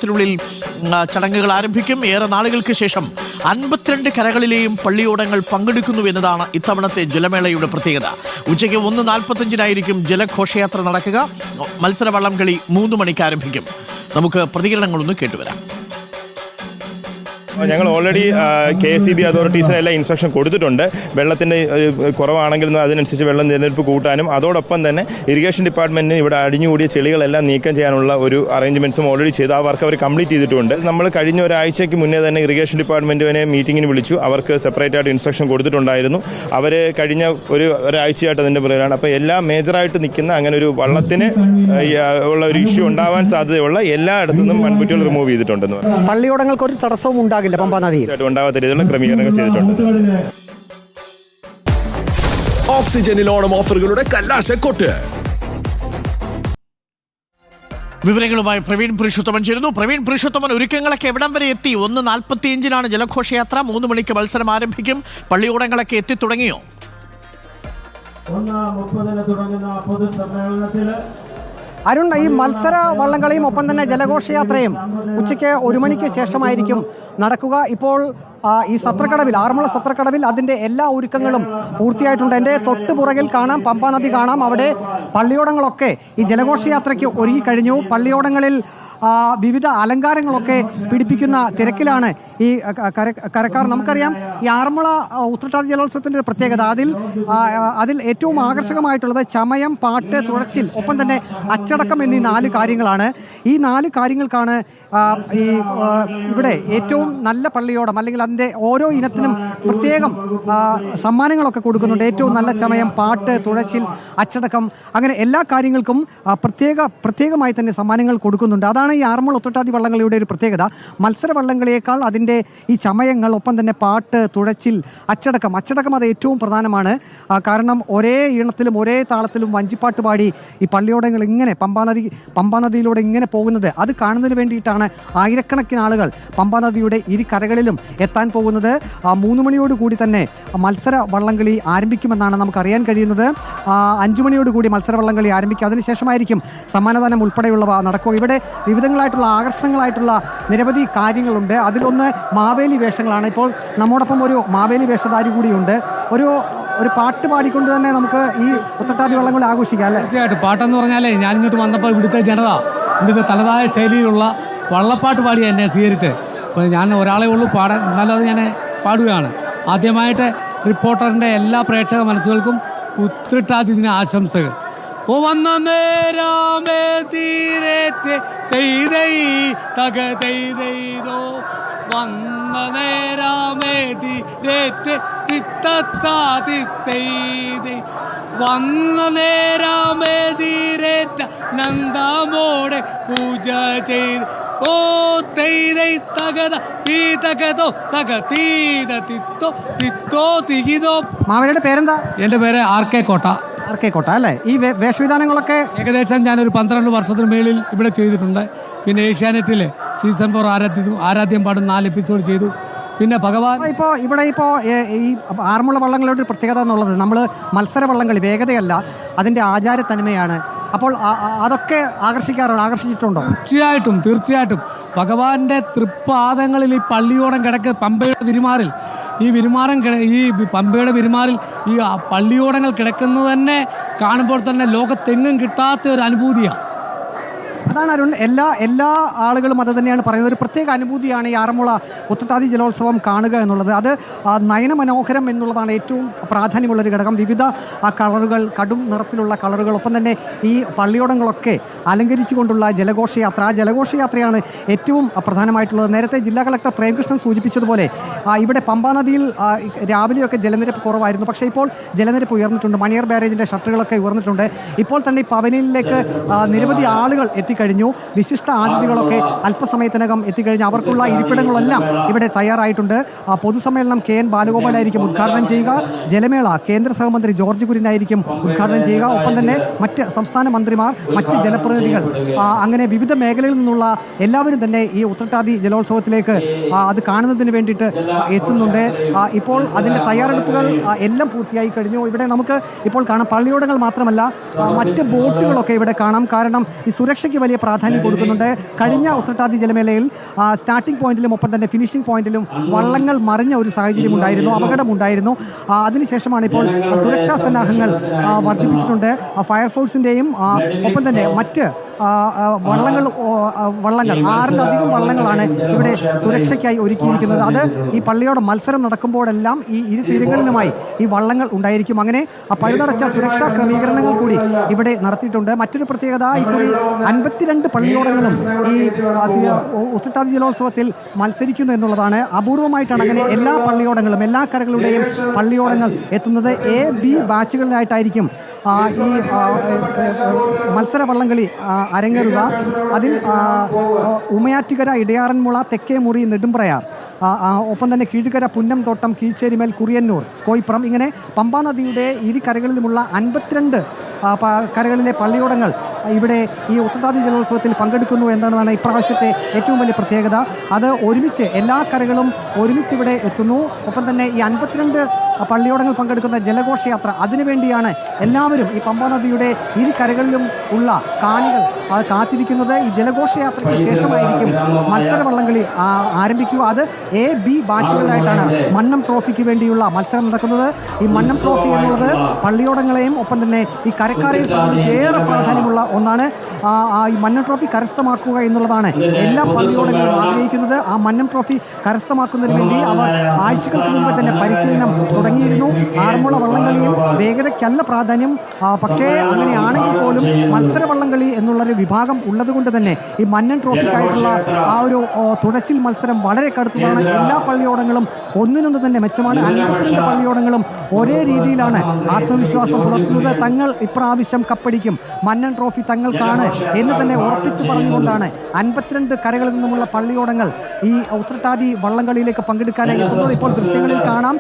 അല്പസമയത്തിനുള്ളിൽ ചടങ്ങുകൾ ആരംഭിക്കും. ഏറെ നാളുകൾക്ക് ശേഷം 52 കരകളിലെയും പള്ളിയോടങ്ങൾ പങ്കെടുക്കുന്നു എന്നതാണ് ഇത്തവണത്തെ ജലമേളയുടെ പ്രത്യേകത. ഉച്ചയ്ക്ക് 1:45 ജലഘോഷയാത്ര നടക്കുക. മത്സര വള്ളംകളി 3 മണിക്ക് ആരംഭിക്കും. നമുക്ക് പ്രതികരണങ്ങളൊന്ന് കേട്ടുവരാം. ഞങ്ങൾ ഓൾറെഡി KSEB അതോറിറ്റീസിന് എല്ലാം ഇൻസ്ട്രക്ഷൻ കൊടുത്തിട്ടുണ്ട്. വെള്ളത്തിൻ്റെ കുറവാണെങ്കിൽ അതിനനുസരിച്ച് വെള്ളം നിലനിൽപ്പ് കൂട്ടാനും അതോടൊപ്പം തന്നെ ഇറിഗേഷൻ ഡിപ്പാർട്ട്മെൻറ്റിന് ഇവിടെ അടിഞ്ഞുകൂടിയ ചെളികളെല്ലാം നീക്കം ചെയ്യാനുള്ള ഒരു അറേഞ്ച്മെൻറ്റ്സും ഓൾറെഡി ചെയ്ത് ആ വർക്ക് അവർ കംപ്ലീറ്റ് ചെയ്തിട്ടുണ്ട്. നമ്മൾ കഴിഞ്ഞ ഒരാഴ്ചയ്ക്ക് മുന്നേ തന്നെ ഇറിഗേഷൻ ഡിപ്പാർട്ട്മെൻറ്റിനെ മീറ്റിങ്ങിന് വിളിച്ചു. അവർക്ക് സെപ്പറേറ്റ് ആയിട്ട് ഇൻസ്ട്രക്ഷൻ കൊടുത്തിട്ടുണ്ടായിരുന്നു. അവർ കഴിഞ്ഞ ഒരാഴ്ചയായിട്ട് അതിൻ്റെ പുറകിലാണ്. അപ്പോൾ എല്ലാ മേജറായിട്ട് നിൽക്കുന്ന അങ്ങനെ ഒരു വള്ളത്തിന് ഉള്ള ഒരു ഇഷ്യൂ ഉണ്ടാവാൻ സാധ്യതയുള്ള എല്ലായിടത്തു നിന്നും മൺകുറ്റികൾ റിമൂവ് ചെയ്തിട്ടുണ്ടെന്ന് പറഞ്ഞു. പള്ളിയോടങ്ങൾക്ക് ഒരു തടസ്സവും ഉണ്ടാകില്ല പമ്പാ നദിയിൽ ഉണ്ടാവാത്ത രീതിയിലുള്ള ക്രമീകരണങ്ങൾ ചെയ്തിട്ടുണ്ട്. ഓക്സിജനിൽ ഓണം ഓഫറുകളുടെ കല്ലാശക്കൊട്ട്. വിവരങ്ങളുമായി പ്രവീൺ പുരുഷോത്തമൻ ചേരുന്നു. പ്രവീൺ പുരുഷോത്തമൻ, ഒരുക്കങ്ങളൊക്കെ എവിടം വരെ എത്തി? 1:45 ജലഘോഷയാത്ര, 3 മണിക്ക് മത്സരം ആരംഭിക്കും. പള്ളിയോടങ്ങളൊക്കെ എത്തി തുടങ്ങിയോ? 1:30 തുടങ്ങുന്ന പൊതുസമ്മേളനത്തിൽ അരുൺ, ഈ മത്സര വള്ളംകളിയും ഒപ്പം തന്നെ ജലഘോഷയാത്രയും ഉച്ചയ്ക്ക് 1 മണിക്ക് ശേഷമായിരിക്കും നടക്കുക. ഇപ്പോൾ ഈ സത്രക്കടവിൽ, ആറന്മുള സത്രക്കടവിൽ അതിൻ്റെ എല്ലാ ഒരുക്കങ്ങളും പൂർത്തിയായിട്ടുണ്ട്. എൻ്റെ തൊട്ട് പുറകിൽ കാണാം പമ്പാ നദി കാണാം. അവിടെ പള്ളിയോടങ്ങളൊക്കെ ഈ ജലഘോഷയാത്രയ്ക്ക് ഒരുങ്ങിക്കഴിഞ്ഞു. പള്ളിയോടങ്ങളിൽ വിവിധ അലങ്കാരങ്ങളൊക്കെ പിടിപ്പിക്കുന്ന തിരക്കിലാണ് ഈ കരക്കാർ. നമുക്കറിയാം, ഈ ആറന്മുള ഉത്രട്ടാതി ജലോത്സവത്തിൻ്റെ ഒരു പ്രത്യേകത, അതിൽ ഏറ്റവും ആകർഷകമായിട്ടുള്ളത് ചമയം, പാട്ട്, തുഴച്ചിൽ, ഒപ്പം തന്നെ അച്ചടക്കം എന്നീ 4 കാര്യങ്ങളാണ്. ഈ 4 കാര്യങ്ങൾക്കാണ് ഈ ഇവിടെ ഏറ്റവും നല്ല പള്ളിയോടം, അല്ലെങ്കിൽ അതിൻ്റെ ഓരോ ഇനത്തിനും പ്രത്യേകം സമ്മാനങ്ങളൊക്കെ കൊടുക്കുന്നുണ്ട്. ഏറ്റവും നല്ല ചമയം, പാട്ട്, തുഴച്ചിൽ, അച്ചടക്കം, അങ്ങനെ എല്ലാ കാര്യങ്ങൾക്കും പ്രത്യേകമായി തന്നെ സമ്മാനങ്ങൾ കൊടുക്കുന്നുണ്ട്. അതാണ് ഈ ആറന്മുള ഉത്രട്ടാതി വള്ളംകളിയുടെ ഒരു പ്രത്യേകത. മത്സര വള്ളംകളിയേക്കാൾ അതിൻ്റെ ഈ ചമയങ്ങൾ, ഒപ്പം തന്നെ പാട്ട്, തുഴച്ചിൽ, അച്ചടക്കം അത് ഏറ്റവും പ്രധാനമാണ്. കാരണം ഒരേ ഈണത്തിലും ഒരേ താളത്തിലും വഞ്ചിപ്പാട്ട് പാടി ഈ പള്ളിയോടങ്ങൾ ഇങ്ങനെ പമ്പാ നദിയിലൂടെ ഇങ്ങനെ പോകുന്നത്, അത് കാണുന്നതിന് വേണ്ടിയിട്ടാണ് ആയിരക്കണക്കിന് ആളുകൾ പമ്പാ നദിയുടെ ഇരു കരകളിലും എത്താൻ പോകുന്നത്. 3 മണിയോടുകൂടി തന്നെ മത്സര വള്ളംകളി ആരംഭിക്കുമെന്നാണ് നമുക്കറിയാൻ കഴിയുന്നത്. 5 മണിയോടുകൂടി മത്സര വള്ളംകളി ആരംഭിക്കും. അതിനുശേഷമായിരിക്കും സമ്മാനദാനം ഉൾപ്പെടെയുള്ളവ നടക്കുക. ഇവിടെ വിവിധങ്ങളായിട്ടുള്ള ആകർഷണങ്ങളായിട്ടുള്ള നിരവധി കാര്യങ്ങളുണ്ട്. അതിലൊന്ന് മാവേലി വേഷങ്ങളാണ്. ഇപ്പോൾ നമ്മോടൊപ്പം ഒരു മാവേലി വേഷധാരി കൂടിയുണ്ട്. ഒരു പാട്ട് പാടിക്കൊണ്ട് തന്നെ നമുക്ക് ഈ ഉത്രട്ടാതി വള്ളംകളി ആഘോഷിക്കാം അല്ലേ? തീർച്ചയായിട്ടും. പാട്ടെന്ന് പറഞ്ഞാലേ, ഞാൻ ഇങ്ങോട്ട് വന്നപ്പോൾ ഇവിടുത്തെ ജനത ഇവിടുത്തെ തനതായ ശൈലിയിലുള്ള വള്ളപ്പാട്ട് പാടി എന്നെ സ്വീകരിച്ച്. അപ്പോൾ ഞാൻ ഒരാളെ ഉള്ളൂ പാടാൻ, എന്നാലും അത് ഞാൻ പാടുകയാണ്. ആദ്യമായിട്ട് റിപ്പോർട്ടറിൻ്റെ എല്ലാ പ്രേക്ഷക മനസ്സുകൾക്കും ഉത്രട്ടാതി ദിന ആശംസകൾ. ഓ വന്ന നേരാമേ തീരേറ്റ് തെയ്തൈ തക തെയ്തോ, വന്ന നേരാമേ തീരേറ്റ് തിത്തത്താ തിത്തൈതൈ, വന്ന നേരാമേ തീരേറ്റ നന്ദാമോടെ പൂജ ചെയ്ത്, ഓ തെയ്തൈ തകത തീ തകതോ തക തീത തിത്തോ തിത്തോ തികിതോ. മാവേലിയുടെ പേരെന്താ? എൻ്റെ പേര് RK കോട്ട. RK കോട്ട അല്ലേ? ഈ വേഷവിധാനങ്ങളൊക്കെ ഏകദേശം ഞാനൊരു 12 വർഷത്തിന് മേളിൽ ഇവിടെ ചെയ്തിട്ടുണ്ട്. പിന്നെ ഏഷ്യാനെറ്റിൽ സീസൺ 4 ആരാധ്യം പാടും 4 എപ്പിസോഡ് ചെയ്തു. പിന്നെ ഭഗവാൻ ഇവിടെ ഈ ആറന്മുള വള്ളങ്ങളുടെ ഒരു പ്രത്യേകത എന്നുള്ളത്, നമ്മൾ മത്സര വള്ളംകളി വേഗതയല്ല, അതിൻ്റെ ആചാരത്തനിമയാണ്. അപ്പോൾ അതൊക്കെ ആകർഷിച്ചിട്ടുണ്ടോ? തീർച്ചയായിട്ടും. ഭഗവാന്റെ തൃപ്പാദങ്ങളിൽ ഈ പള്ളിയോടം കിടക്ക് പമ്പയുടെ വിരുമാറിൽ, ഈ പമ്പയുടെ വിരുമാറിൽ ഈ പള്ളിയോടങ്ങൾ കിടക്കുന്നത് തന്നെ കാണുമ്പോൾ തന്നെ ലോകത്തെങ്ങും കിട്ടാത്ത ഒരു അനുഭൂതിയാണ്. അതാണ് അരുൺ, എല്ലാ ആളുകളും അത് തന്നെയാണ് പറയുന്നത്. ഒരു പ്രത്യേക അനുഭൂതിയാണ് ഈ ആറന്മുള ഉത്രട്ടാതി ജലോത്സവം കാണുക എന്നുള്ളത്. അത് നയനമനോഹരം എന്നുള്ളതാണ് ഏറ്റവും പ്രാധാന്യമുള്ളൊരു ഘടകം. വിവിധ കളറുകൾ, കടും നിറത്തിലുള്ള കളറുകൾ, ഒപ്പം തന്നെ ഈ പള്ളിയോടങ്ങളൊക്കെ അലങ്കരിച്ചുകൊണ്ടുള്ള ജലഘോഷയാത്ര. ആ ജലഘോഷയാത്രയാണ് ഏറ്റവും പ്രധാനമായിട്ടുള്ളത്. നേരത്തെ ജില്ലാ കളക്ടർ പ്രേംകൃഷ്ണൻ സൂചിപ്പിച്ചതുപോലെ ഇവിടെ പമ്പാ നദിയിൽ രാവിലെയൊക്കെ ജലനിരപ്പ് കുറവായിരുന്നു. പക്ഷേ ഇപ്പോൾ ജലനിരപ്പ് ഉയർന്നിട്ടുണ്ട്. മണിയർ ബാരേജിൻ്റെ ഷട്ടറുകളൊക്കെ ഉയർന്നിട്ടുണ്ട്. ഇപ്പോൾ തന്നെ ഈ പവനിലേക്ക് നിരവധി ആളുകൾ എത്തിക്കഴിഞ്ഞു. വിശിഷ്ട അതിഥികളൊക്കെ അല്പസമയത്തിനകം എത്തിക്കഴിഞ്ഞു. അവർക്കുള്ള ഇരിപ്പിടങ്ങളെല്ലാം ഇവിടെ തയ്യാറായിട്ടുണ്ട്. പൊതുസമ്മേളനം KN ബാലഗോപാലായിരിക്കും ഉദ്ഘാടനം ചെയ്യുക. ജലമേള കേന്ദ്ര സഹമന്ത്രി ജോർജ് കുര്യനായിരിക്കും ഉദ്ഘാടനം ചെയ്യുക. ഒപ്പം തന്നെ മറ്റ് സംസ്ഥാന മന്ത്രിമാർ, മറ്റ് ജനപ്രതിനിധികൾ, അങ്ങനെ വിവിധ മേഖലകളിൽ നിന്നുള്ള എല്ലാവരും തന്നെ ഈ ഉത്രട്ടാതി ജലോത്സവത്തിലേക്ക് അത് കാണുന്നതിന് വേണ്ടിയിട്ട് എത്തുന്നുണ്ട്. ഇപ്പോൾ അതിൻ്റെ തയ്യാറെടുപ്പുകൾ എല്ലാം പൂർത്തിയായി കഴിഞ്ഞു. ഇവിടെ നമുക്ക് ഇപ്പോൾ കാണാം പള്ളിയോടങ്ങൾ മാത്രമല്ല മറ്റ് ബോട്ടുകളൊക്കെ ഇവിടെ കാണാം. കാരണം ഈ സുരക്ഷയ്ക്ക് വലിയ പ്രാധാന്യം കൊടുക്കുന്നുണ്ട്. കഴിഞ്ഞ ഉത്രട്ടാതി ജലമേളയിൽ സ്റ്റാർട്ടിംഗ് പോയിന്റിലും ഒപ്പം തന്നെ ഫിനിഷിംഗ് പോയിന്റിലും വള്ളങ്ങൾ മറിഞ്ഞ ഒരു സാഹചര്യം ഉണ്ടായിരുന്നു, അപകടമുണ്ടായിരുന്നു. അതിനുശേഷമാണ് ഇപ്പോൾ സുരക്ഷാ സന്നാഹങ്ങൾ വർദ്ധിപ്പിച്ചിട്ടുണ്ട്. ഫയർഫോഴ്സിൻ്റെയും ഒപ്പം തന്നെ മറ്റ് വള്ളങ്ങൾ 6-ലധികം വള്ളങ്ങളാണ് ഇവിടെ സുരക്ഷയ്ക്കായി ഒരുക്കിയിരിക്കുന്നത്. അത് ഈ പള്ളിയോട് മത്സരം നടക്കുമ്പോഴെല്ലാം ഈ ഇരു തീരങ്ങളിലുമായി ഈ വള്ളങ്ങൾ ഉണ്ടായിരിക്കും. അങ്ങനെ പഴുതടച്ച സുരക്ഷാ ക്രമീകരണങ്ങൾ കൂടി ഇവിടെ നടത്തിയിട്ടുണ്ട്. മറ്റൊരു പ്രത്യേകത, ഇക്കുറി 52 പള്ളിയോടങ്ങളും ഈ ഉത്രട്ടാതി ജലോത്സവത്തിൽ മത്സരിക്കുന്നു എന്നുള്ളതാണ്. അപൂർവമായിട്ടാണ് അങ്ങനെ എല്ലാ പള്ളിയോടങ്ങളും, എല്ലാ കരകളുടെയും പള്ളിയോടങ്ങൾ എത്തുന്നത്. A, B ബാച്ചുകളിലായിട്ടായിരിക്കും ഈ മത്സര വള്ളംകളി അരങ്ങേറുക. അതിൽ ഉമയാറ്റുകര, ഇടയാറന്മുള, തെക്കേമുറി, നെടുമ്പ്രയാർ, ഒപ്പം തന്നെ കീഴുകര, പുന്നംതോട്ടം, കീഴ്ച്ചേരിമേൽ, കുറിയന്നൂർ, കോയിപ്പുറം, ഇങ്ങനെ പമ്പാ നദിയുടെ ഇരു കരകളിലുമുള്ള 52 കരകളിലെ പള്ളിയോടങ്ങൾ ഇവിടെ ഈ ഉത്രട്ടാതി ജലോത്സവത്തിൽ പങ്കെടുക്കുന്നു എന്നതാണ് ഇപ്രാവശ്യത്തെ ഏറ്റവും വലിയ പ്രത്യേകത. അത് ഒരുമിച്ച് എല്ലാ കരകളും ഒരുമിച്ച് ഇവിടെ എത്തുന്നു. ഒപ്പം തന്നെ ഈ 52 പള്ളിയോടങ്ങൾ പങ്കെടുക്കുന്ന ജലഘോഷയാത്ര, അതിനുവേണ്ടിയാണ് എല്ലാവരും ഈ പമ്പാ നദിയുടെ ഇരു കരകളിലും ഉള്ള കാണികൾ കാത്തിരിക്കുന്നത്. ഈ ജലഘോഷയാത്രയ്ക്ക് ശേഷമായിരിക്കും മത്സരവള്ളംകളി ആരംഭിക്കുക. അത് A, B ബാച്ചുകളായിട്ടാണ് മന്നം ട്രോഫിക്ക് വേണ്ടിയുള്ള മത്സരം നടക്കുന്നത്. ഈ മന്നം ട്രോഫി എന്നുള്ളത് പള്ളിയോടങ്ങളെയും ഒപ്പം തന്നെ ഈ കരക്കാരെയും സംബന്ധിച്ച് ഏറെ പ്രാധാന്യമുള്ള ഒന്നാണ്. ഈ മന്നം ട്രോഫി കരസ്ഥമാക്കുക എന്നുള്ളതാണ് എല്ലാ പള്ളിയോടങ്ങളും ആഗ്രഹിക്കുന്നത്. ആ മന്നം ട്രോഫി കരസ്ഥമാക്കുന്നതിന് വേണ്ടി അവർ ആഴ്ചകൾക്ക് മുമ്പ് തന്നെ പരിശീലനം തുടങ്ങിയിരുന്നു. ആറന്മുള വള്ളംകളിയിൽ വേഗതയ്ക്കല്ല പ്രാധാന്യം, പക്ഷേ അങ്ങനെയാണെങ്കിൽ പോലും മത്സര വള്ളംകളി എന്നുള്ളൊരു വിഭാഗം ഉള്ളതുകൊണ്ട് തന്നെ ഈ മന്നം ട്രോഫിക്കായിട്ടുള്ള ആ ഒരു തുടച്ചിൽ മത്സരം വളരെ കടുത്തതാണ്. എല്ലാ പള്ളിയോടങ്ങളും ഒന്നിനൊന്ന് തന്നെ മെച്ചമാണ്. 52 പള്ളിയോടങ്ങളും ഒരേ രീതിയിലാണ് ആത്മവിശ്വാസം പുലർത്തുന്നത്. തങ്ങൾ ഇപ്രാവശ്യം കപ്പടിക്കും, മന്നം ട്രോഫി തങ്ങൾക്കാണ് എന്ന് തന്നെ ഉറപ്പിച്ചു പറഞ്ഞുകൊണ്ടാണ് 52 കരകളിൽ നിന്നുമുള്ള പള്ളിയോടങ്ങൾ ഈ ഉത്രട്ടാതി വള്ളംകളിയിലേക്ക് പങ്കെടുക്കാനായി എത്തുന്നത്. ഇപ്പോൾ ദൃശ്യങ്ങളിൽ കാണാം,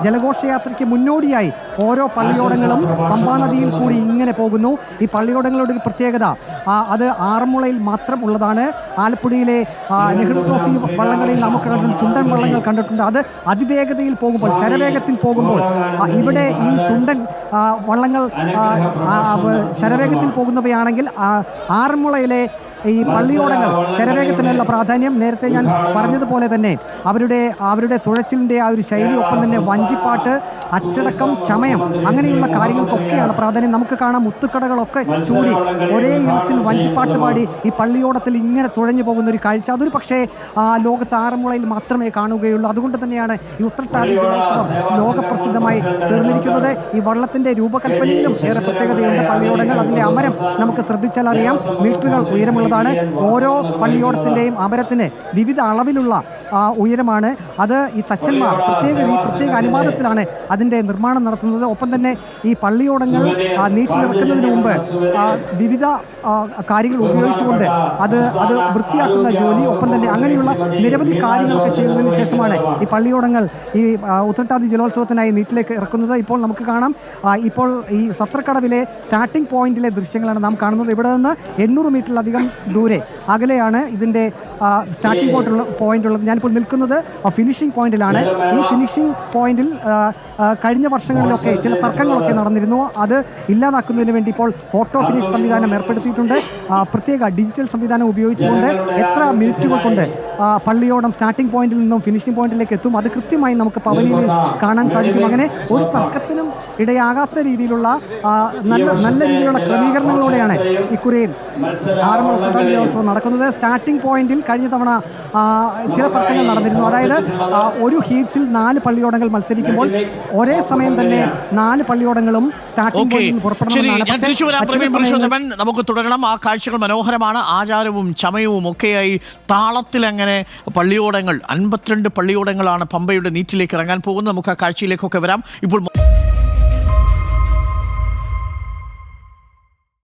ജലഘോഷയാത്രയ്ക്ക് മുന്നോടിയായി ഓരോ പള്ളിയോടങ്ങളും പമ്പാ നദിയിൽ കൂടി ഇങ്ങനെ പോകുന്നു. ഈ പള്ളിയോടങ്ങളുടെ ഒരു പ്രത്യേകത, അത് ആറന്മുളയിൽ മാത്രം ഉള്ളതാണ്. ആലപ്പുഴയിലെ നെഹ്റു ട്രോഫി വള്ളങ്ങളിൽ നമുക്ക് കണ്ടിട്ടുണ്ട്, ചുണ്ടൻ വള്ളങ്ങൾ കണ്ടിട്ടുണ്ട്. അത് അതിവേഗതയിൽ പോകുമ്പോൾ, ശരവേഗത്തിൽ പോകുമ്പോൾ, ഇവിടെ ഈ ചുണ്ടൻ വള്ളങ്ങൾ ശരവേഗത്തിൽ പോകുന്നവയാണെങ്കിൽ ആറന്മുളയിലെ ഈ പള്ളിയോടങ്ങൾ ശരവേഗത്തിനുള്ള പ്രാധാന്യം, നേരത്തെ ഞാൻ പറഞ്ഞതുപോലെ തന്നെ അവരുടെ തുഴച്ചിലിൻ്റെ ആ ഒരു ശൈലി, ഒപ്പം തന്നെ വഞ്ചിപ്പാട്ട്, അച്ചടക്കം, ചമയം, അങ്ങനെയുള്ള കാര്യങ്ങൾക്കൊക്കെയാണ് പ്രാധാന്യം. നമുക്ക് കാണാം മുത്തുക്കടകളൊക്കെ ചൂടി ഒരേ ഇനത്തിൽ വഞ്ചിപ്പാട്ട് പാടി ഈ പള്ളിയോടത്തിൽ ഇങ്ങനെ തുഴഞ്ഞു പോകുന്ന ഒരു കാഴ്ച. അതൊരു പക്ഷേ ലോകത്ത് ആറന്മുളയിൽ മാത്രമേ കാണുകയുള്ളൂ. അതുകൊണ്ട് തന്നെയാണ് ഈ ഉത്രട്ടാതി ജലോത്സവം ലോകപ്രസിദ്ധമായി തീർന്നിരിക്കുന്നത്. ഈ വള്ളത്തിൻ്റെ രൂപകൽപ്പനയിലും ഏറെ പ്രത്യേകതയുണ്ട്. പള്ളിയോടങ്ങൾ, അതിൻ്റെ അമരം നമുക്ക് ശ്രദ്ധിച്ചാൽ അറിയാം, മീറ്ററുകൾ ഉയരമുള്ള ഓരോ പള്ളിയോടത്തിന്റെയും അമരത്തിന് വിവിധ അളവിലുള്ള ഉയരമാണ്. അത് ഈ തച്ചന്മാർ പ്രത്യേക അനുവാദത്തിലാണ് അതിന്റെ നിർമ്മാണം നടത്തുന്നത്. ഒപ്പം തന്നെ ഈ പള്ളിയോടങ്ങൾ നീട്ടി നിൽക്കുന്നതിന് മുമ്പ് വിവിധ കാര്യങ്ങൾ ഉപയോഗിച്ചുകൊണ്ട് അത് വൃത്തിയാക്കുന്ന ജോലി, ഒപ്പം തന്നെ അങ്ങനെയുള്ള നിരവധി കാര്യങ്ങളൊക്കെ ചെയ്തതിന് ശേഷമാണ് ഈ പള്ളിയോടങ്ങൾ ഈ ഉത്രട്ടാതി ജലോത്സവത്തിനായി നീറ്റിലേക്ക് ഇറക്കുന്നത്. ഇപ്പോൾ നമുക്ക് കാണാം, ഇപ്പോൾ ഈ സത്രക്കടവിലെ സ്റ്റാർട്ടിംഗ് പോയിന്റിലെ ദൃശ്യങ്ങളാണ് നാം കാണുന്നത്. ഇവിടെ നിന്ന് 800 മീറ്ററിലധികം ദൂരെ അകലെയാണ് ഇതിൻ്റെ സ്റ്റാർട്ടിംഗ് പോയിന്റ് ഉള്ളത്. ഞാനിപ്പോൾ നിൽക്കുന്നത് ഫിനിഷിംഗ് പോയിന്റിലാണ്. ഈ ഫിനിഷിംഗ് പോയിന്റിൽ കഴിഞ്ഞ വർഷങ്ങളിലൊക്കെ ചില തർക്കങ്ങളൊക്കെ നടന്നിരുന്നു. അത് ഇല്ലാതാക്കുന്നതിന് വേണ്ടി ഇപ്പോൾ ഫോട്ടോ ഫിനിഷ് സംവിധാനം ഏർപ്പെടുത്തിയിട്ടുണ്ട്. പ്രത്യേക ഡിജിറ്റൽ സംവിധാനം ഉപയോഗിച്ചുകൊണ്ട് എത്ര മിനിറ്റുകൾ കൊണ്ട് പള്ളിയോടം സ്റ്റാർട്ടിംഗ് പോയിന്റിൽ നിന്നും ഫിനിഷിംഗ് പോയിന്റിലേക്ക് എത്തും, അത് കൃത്യമായി നമുക്ക് പവലിയനിൽ കാണാൻ സാധിക്കും. അങ്ങനെ ഒരു തർക്കത്തിനും ഇടയാകാത്ത രീതിയിലുള്ള നല്ല രീതിയിലുള്ള ക്രമീകരണങ്ങളോടെയാണ് ഇക്കുറി ആറന്മുള ഉത്രട്ടാതി ജലോത്സവം നടക്കുന്നത്. സ്റ്റാർട്ടിംഗ് പോയിന്റിൽ കഴിഞ്ഞ തവണ ചില തർക്കങ്ങൾ നടന്നിരുന്നു. അതായത് ഒരു ഹീറ്റ്സിൽ 4 പള്ളിയോടങ്ങൾ മത്സരിക്കുമ്പോൾ ഒരേ സമയം തന്നെ 4 പള്ളിയോടങ്ങളും സ്റ്റാർട്ടിംഗ് പോയിന്റിൽ പുറപ്പെടണം. നമുക്ക് തുടരണം. ആ കാഴ്ചകൾ മനോഹരമാണ്. ആചാരവും ചമയവും ഒക്കെയായി താളത്തിൽ അങ്ങനെ പള്ളിയോടങ്ങൾ, 52 പള്ളിയോടങ്ങളാണ് പമ്പയുടെ നീറ്റിലേക്ക് ഇറങ്ങാൻ പോകുന്നത്. നമുക്ക് ആ കാഴ്ചയിലേക്കൊക്കെ വരാം. ഇപ്പോൾ